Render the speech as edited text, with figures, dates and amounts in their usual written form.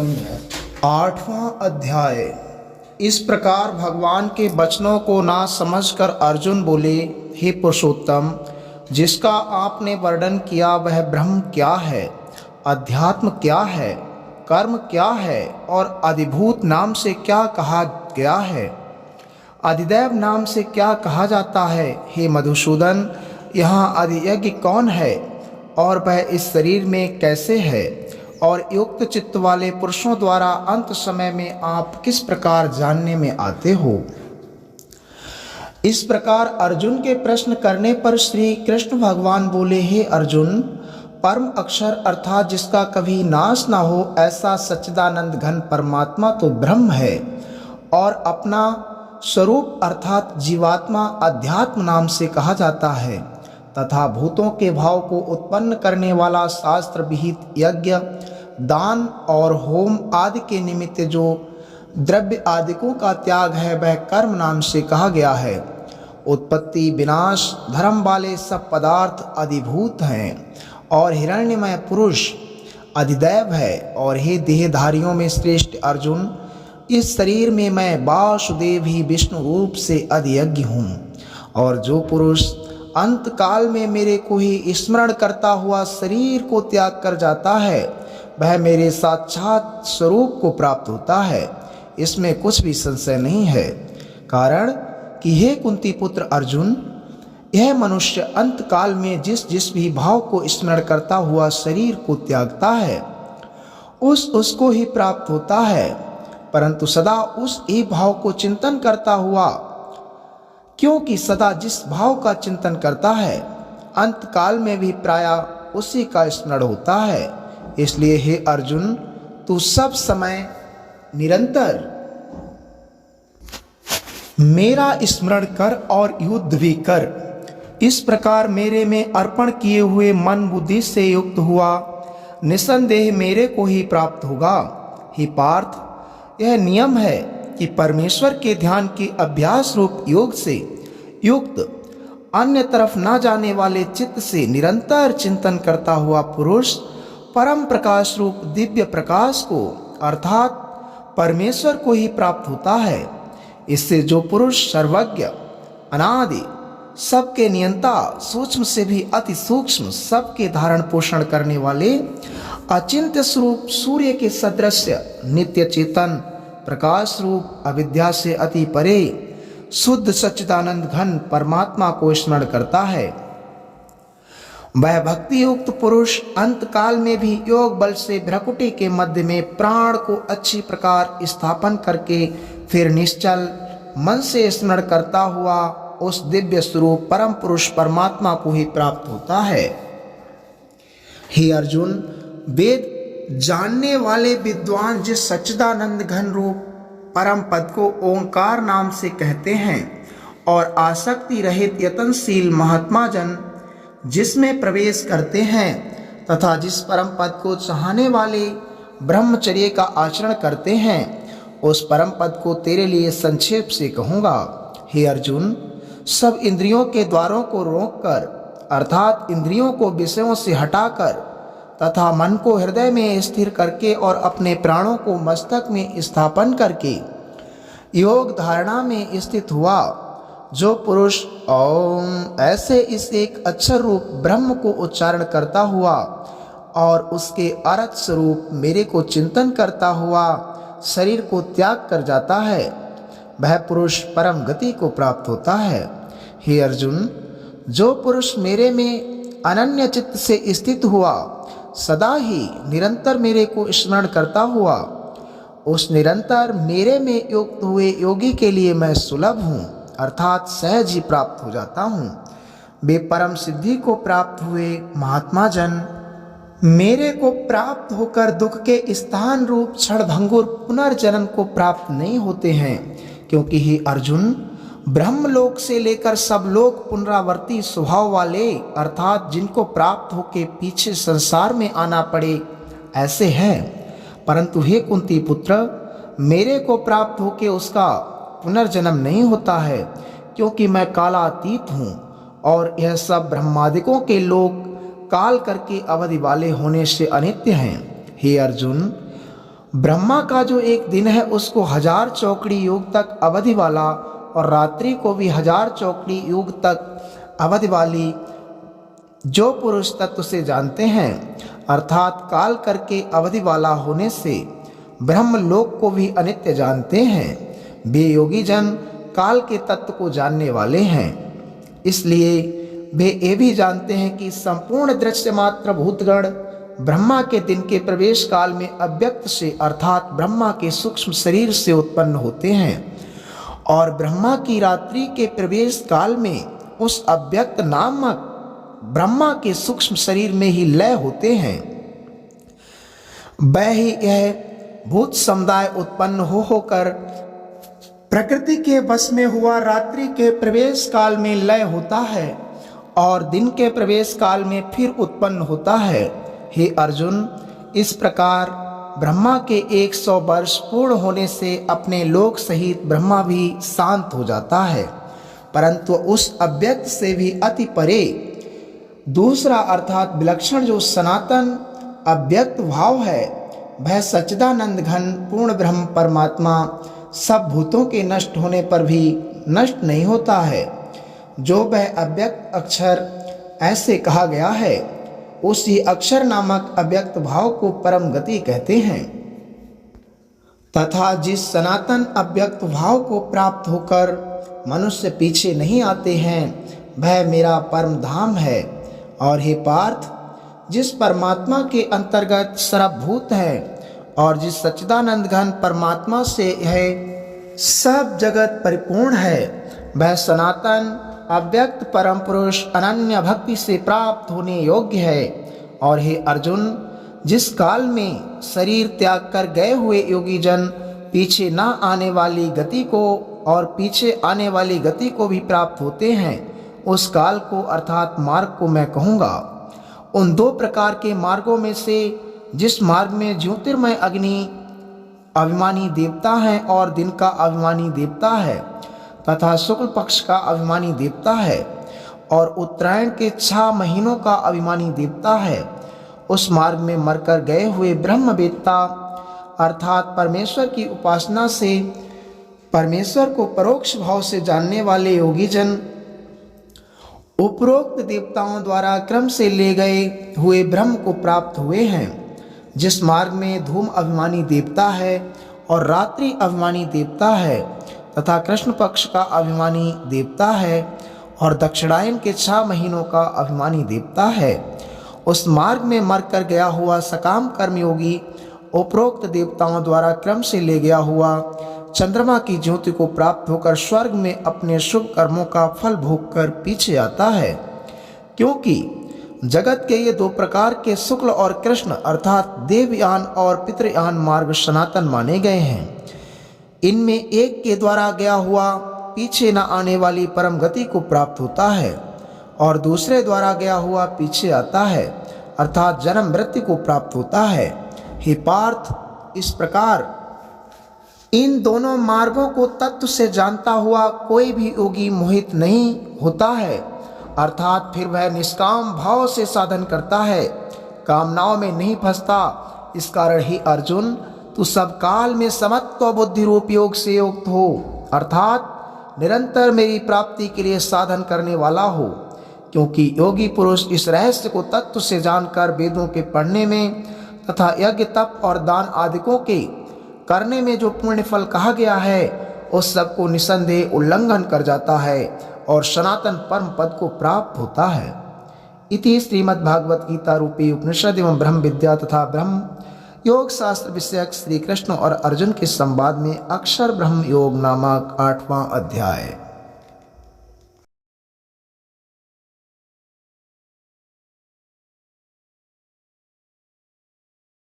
खत्म है। 8वां अध्याय। इस प्रकार भगवान के वचनों को ना समझकर अर्जुन बोले, हे पुरुषोत्तम, जिसका आपने वर्णन किया वह ब्रह्म क्या है, अध्यात्म क्या है, कर्म क्या है और अधिभूत नाम से क्या कहा गया है, अधिदैव नाम से क्या कहा जाता है। हे मधुसूदन, यहाँ अधियज्ञ कौन है और वह इस शरीर में कैसे है, और युक्त चित्त वाले पुरुषों द्वारा अंत समय में आप किस प्रकार जानने में आते हो। इस प्रकार अर्जुन के प्रश्न करने पर श्री कृष्ण भगवान बोले, हे अर्जुन, परम अक्षर अर्थात जिसका कभी नाश ना हो ऐसा सच्चिदानंद घन परमात्मा तो ब्रह्म है, और अपना स्वरूप अर्थात जीवात्मा अध्यात्म नाम से कहा जाता है, तथा भूतों के भाव को उत्पन्न करने वाला शास्त्र विहित यज्ञ, दान और होम आदि के निमित्त जो द्रव्य आदिकों का त्याग है वह कर्म नाम से कहा गया है। उत्पत्ति विनाश धर्म वाले सब पदार्थ अधिभूत हैं और हिरण्यमय पुरुष अधिदैव है। और हे देहधारियों में श्रेष्ठ अर्जुन, इस शरीर में मैं वासुदेव ही विष्णु रूप से अधियज्ञ हूँ, और जो पुरुष अंत काल में मेरे को ही स्मरण करता हुआ शरीर को त्याग कर जाता है वह मेरे साक्षात स्वरूप को प्राप्त होता है, इसमें कुछ भी संशय नहीं है। कारण कि हे कुंती पुत्र अर्जुन, यह मनुष्य अंत काल में जिस जिस भी भाव को स्मरण करता हुआ शरीर को त्यागता है उसको ही प्राप्त होता है, परंतु सदा उस एक भाव को चिंतन करता हुआ, क्योंकि सदा जिस भाव का चिंतन करता है अंत काल में भी प्रायः उसी का स्मरण होता है। इसलिए हे अर्जुन, तू सब समय निरंतर मेरा स्मरण कर और युद्ध भी कर। इस प्रकार मेरे में अर्पण किए हुए मन बुद्धि से युक्त हुआ निसंदेह मेरे को ही प्राप्त होगा। हे पार्थ, यह नियम है कि परमेश्वर के ध्यान के अभ्यास रूप योग से युक्त अन्य तरफ ना जाने वाले चित्त से निरंतर चिंतन करता हुआ पुरुष परम प्रकाश रूप दिव्य प्रकाश को अर्थात परमेश्वर को ही प्राप्त होता है। इससे जो पुरुष सर्वज्ञ अनादि सबके नियंता सूक्ष्म से भी अति सूक्ष्म सबके धारण पोषण करने वाले अचिंत्य स्वरूप सूर्य के सदृश नित्य चेतन प्रकाश रूप अविद्या से अति परे शुद्ध सच्चिदानंद घन परमात्मा को स्मरण करता है, वह भक्ति युक्त पुरुष अंत काल में भी योग बल से भ्रकुटी के मध्य में प्राण को अच्छी प्रकार स्थापन करके फिर निश्चल मन से स्मरण करता हुआ उस दिव्य स्वरूप परम पुरुष परमात्मा को ही प्राप्त होता है। हे अर्जुन, वेद जानने वाले विद्वान जिस सच्चिदानंद घन रूप परम पद को ओंकार नाम से कहते हैं और आसक्ति रहित यतनशील महात्मा जन जिसमें प्रवेश करते हैं तथा जिस परम पद को चाहने वाले ब्रह्मचर्य का आचरण करते हैं, उस परम पद को तेरे लिए संक्षेप से कहूँगा। हे अर्जुन, सब इंद्रियों के द्वारों को रोककर अर्थात इंद्रियों को विषयों से हटाकर तथा मन को हृदय में स्थिर करके और अपने प्राणों को मस्तक में स्थापन करके योग धारणा में स्थित हुआ जो पुरुष ओम ऐसे इस एक अक्षर रूप ब्रह्म को उच्चारण करता हुआ और उसके अर्थ स्वरूप मेरे को चिंतन करता हुआ शरीर को त्याग कर जाता है, वह पुरुष परम गति को प्राप्त होता है। हे अर्जुन, जो पुरुष मेरे में अनन्य चित्त से स्थित हुआ सदा ही निरंतर मेरे को स्मरण करता हुआ उस निरंतर मेरे में युक्त हुए योगी के लिए मैं सुलभ हूँ अर्थात सहज ही प्राप्त हो जाता हूँ। वे परम सिद्धि को प्राप्त हुए महात्मा जन मेरे को प्राप्त होकर दुख के स्थान रूप क्षणभंगुर पुनर्जन्म को प्राप्त नहीं होते हैं, क्योंकि हे अर्जुन, ब्रह्मलोक से लेकर सब लोग पुनरावर्ती स्वभाव वाले अर्थात जिनको प्राप्त होके पीछे संसार में आना पड़े ऐसे हैं। परंतु हे कुंती पुत्र, मेरे को प्राप्त होके उसका पुनर्जन्म नहीं होता है, क्योंकि मैं कालातीत हूँ और यह सब ब्रह्मादिकों के लोग काल करके अवधि वाले होने से अनित्य हैं। हे अर्जुन, ब्रह्मा का जो एक दिन है उसको 1000 चौकड़ी युग तक अवधि वाला और रात्रि को भी 1000 चौकड़ी युग तक अवधि वाली जो पुरुष तत्व से जानते हैं, अर्थात काल करके अवधि वाला होने से ब्रह्मलोक को भी अनित्य जानते हैं, वे योगी जन काल के तत्व को जानने वाले हैं। इसलिए वे ये भी जानते हैं कि संपूर्ण दृश्य मात्र भूतगण ब्रह्मा के दिन के प्रवेश काल में अव्यक्त से अर्थात ब्रह्मा के सूक्ष्म शरीर से उत्पन्न होते हैं और ब्रह्मा की रात्रि के प्रवेश काल में उस अव्यक्त नामक ब्रह्मा के सूक्ष्म शरीर में ही लय होते हैं। वह ही यह भूत समुदाय उत्पन्न होकर प्रकृति के वश में हुआ रात्रि के प्रवेश काल में लय होता है और दिन के प्रवेश काल में फिर उत्पन्न होता है। हे अर्जुन, इस प्रकार ब्रह्मा के 100 वर्ष पूर्ण होने से अपने लोक सहित ब्रह्मा भी शांत हो जाता है, परंतु उस अव्यक्त से भी अति परे दूसरा अर्थात विलक्षण जो सनातन अव्यक्त भाव है, वह सच्चिदानंद घन पूर्ण ब्रह्म परमात्मा सब भूतों के नष्ट होने पर भी नष्ट नहीं होता है। जो वह अव्यक्त अक्षर ऐसे कहा गया है, उसी अक्षर नामक अव्यक्त भाव को परम गति कहते हैं तथा जिस सनातन अव्यक्त भाव को प्राप्त होकर मनुष्य पीछे नहीं आते हैं, वह मेरा परम धाम है। और हे पार्थ, जिस परमात्मा के अंतर्गत सर्वभूत है और जिस सच्चिदानंद घन परमात्मा से यह सब जगत परिपूर्ण है, वह सनातन अव्यक्त परम पुरुष अनन्य भक्ति से प्राप्त होने योग्य है। और हे अर्जुन, जिस काल में शरीर त्याग कर गए हुए योगी जन पीछे ना आने वाली गति को और पीछे आने वाली गति को भी प्राप्त होते हैं, उस काल को अर्थात मार्ग को मैं कहूँगा। उन 2 प्रकार के मार्गों में से जिस मार्ग में ज्योतिर्मय अग्नि अभिमानी देवता है और दिन का अभिमानी देवता है तथा शुक्ल पक्ष का अभिमानी देवता है और उत्तरायण के 6 महीनों का अभिमानी देवता है, उस मार्ग में मरकर गए हुए ब्रह्मवेत्ता अर्थात परमेश्वर की उपासना से परमेश्वर को परोक्ष भाव से जानने वाले योगी जन उपरोक्त देवताओं द्वारा क्रम से ले गए हुए ब्रह्म को प्राप्त हुए हैं। जिस मार्ग में धूम अभिमानी देवता है और रात्रि अभिमानी देवता है तथा कृष्ण पक्ष का अभिमानी देवता है और दक्षिणायन के 6 महीनों का अभिमानी देवता है, उस मार्ग में मरकर गया हुआ सकाम कर्मयोगी उपरोक्त देवताओं द्वारा क्रम से ले गया हुआ चंद्रमा की ज्योति को प्राप्त होकर स्वर्ग में अपने शुभ कर्मों का फल भोग कर पीछे आता है। क्योंकि जगत के ये 2 प्रकार के शुक्ल और कृष्ण अर्थात देवयान और पितृयान मार्ग सनातन माने गए हैं। इनमें एक के द्वारा गया हुआ पीछे न आने वाली परम गति को प्राप्त होता है और दूसरे द्वारा गया हुआ पीछे आता है अर्थात जन्म मृत्यु को प्राप्त होता है। हे पार्थ, इस प्रकार इन दोनों मार्गों को तत्व से जानता हुआ कोई भी योगी मोहित नहीं होता है, अर्थात फिर वह निष्काम भाव से साधन करता है, कामनाओं में नहीं फंसता। इस कारण ही अर्जुन, तू सब काल में समत्व बुद्धि रूप योग से युक्त हो, अर्थात निरंतर मेरी प्राप्ति के लिए साधन करने वाला हो। क्योंकि योगी पुरुष इस रहस्य को तत्व से जानकर वेदों के पढ़ने में तथा यज्ञ तप और दान आदिकों के करने में जो पुण्य फल कहा गया है, उस सब को निसंदेह उल्लंघन कर जाता है और सनातन परम पद को प्राप्त होता है। इति श्रीमद् भागवत गीता रूपी उपनिषद एवं ब्रह्म विद्या तथा ब्रह्म योग शास्त्र विषयक श्री कृष्ण और अर्जुन के संवाद में अक्षर ब्रह्म योग नामक 8वां अध्याय।